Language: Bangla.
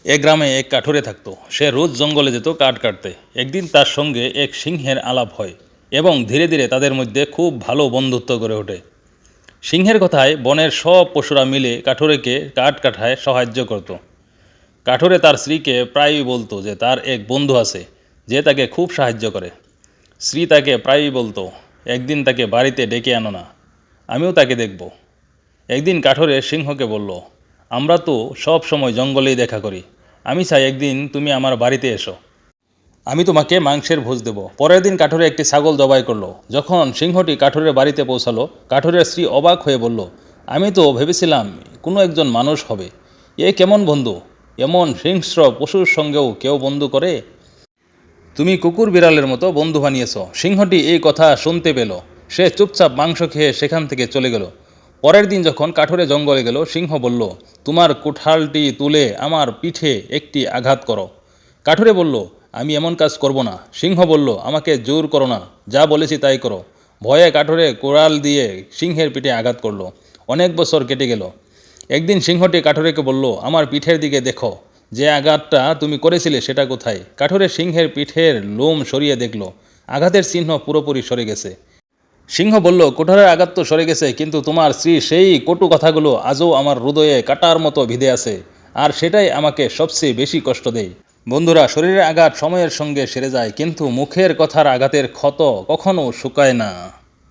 এক গ্রামে এক কাঠুরে থাকতো। সে রোজ জঙ্গলে যেত কাঠ কাটতে। একদিন তার সঙ্গে এক সিংহের আলাপ হয় এবং ধীরে ধীরে তাদের মধ্যে খুব ভালো বন্ধুত্ব গড়ে ওঠে। সিংহের কথায় বনের সব পশুরা মিলে কাঠুরেকে কাঠ কাটায় সাহায্য করত। কাঠুরে তার স্ত্রীকে প্রায়ই বলতো যে তার এক বন্ধু আছে যে তাকে খুব সাহায্য করে। স্ত্রী তাকে প্রায়ই বলতো, একদিন তাকে বাড়িতে ডেকে আনো না, আমিও তাকে দেখব। একদিন কাঠুরে সিংহকে বলল, আমরা তো সব সময় জঙ্গলেই দেখা করি, আমি চাই একদিন তুমি আমার বাড়িতে এসো, আমি তোমাকে মাংসের ভোজ দেব। পরের দিন কাঠুরে একটি ছাগল জবাই করলো। যখন সিংহটি কাঠুরের বাড়িতে পৌঁছালো, কাঠুরের স্ত্রী অবাক হয়ে বলল, আমি তো ভেবেছিলাম কোনো একজন মানুষ হবে, এ কেমন বন্ধু? এমন হিংস্র পশুর সঙ্গেও কেউ বন্ধু করে? তুমি কুকুর বিড়ালের মতো বন্ধু বানিয়েছ। সিংহটি এই কথা শুনতে পেল। সে চুপচাপ মাংস খেয়ে সেখান থেকে চলে গেল। পরের দিন যখন কাঠুরে জঙ্গলে গেল, সিংহ বলল, তোমার কুঠালটি তুলে আমার পিঠে একটি আঘাত করো। কাঠুরে বলল, আমি এমন কাজ করব না। সিংহ বলল, আমাকে জোর করো না, যা বলেছি তাই করো। ভয়ে কাঠুরে কোড়াল দিয়ে সিংহের পিঠে আঘাত করল। অনেক বছর কেটে গেল। একদিন সিংহটি কাঠুরেকে বলল, আমার পিঠের দিকে দেখো, যে আঘাতটা তুমি করেছিলে সেটা কোথায়? কাঠুরে সিংহের পিঠের লোম সরিয়ে দেখল, আঘাতের চিহ্ন পুরোপুরি সরে গেছে। সিংহ বলল, কুঠারের আঘাত তো সরে গেছে, কিন্তু তোমার স্ত্রী সেই কটু কথাগুলো আজও আমার হৃদয়ে কাটার মতো ভিদে আছে, আর সেটাই আমাকে সবচেয়ে বেশি কষ্ট দেয়। বন্ধুরা, শরীরের আঘাত সময়ের সঙ্গে সেরে যায়, কিন্তু মুখের কথার আঘাতের ক্ষত কখনো শুকায় না।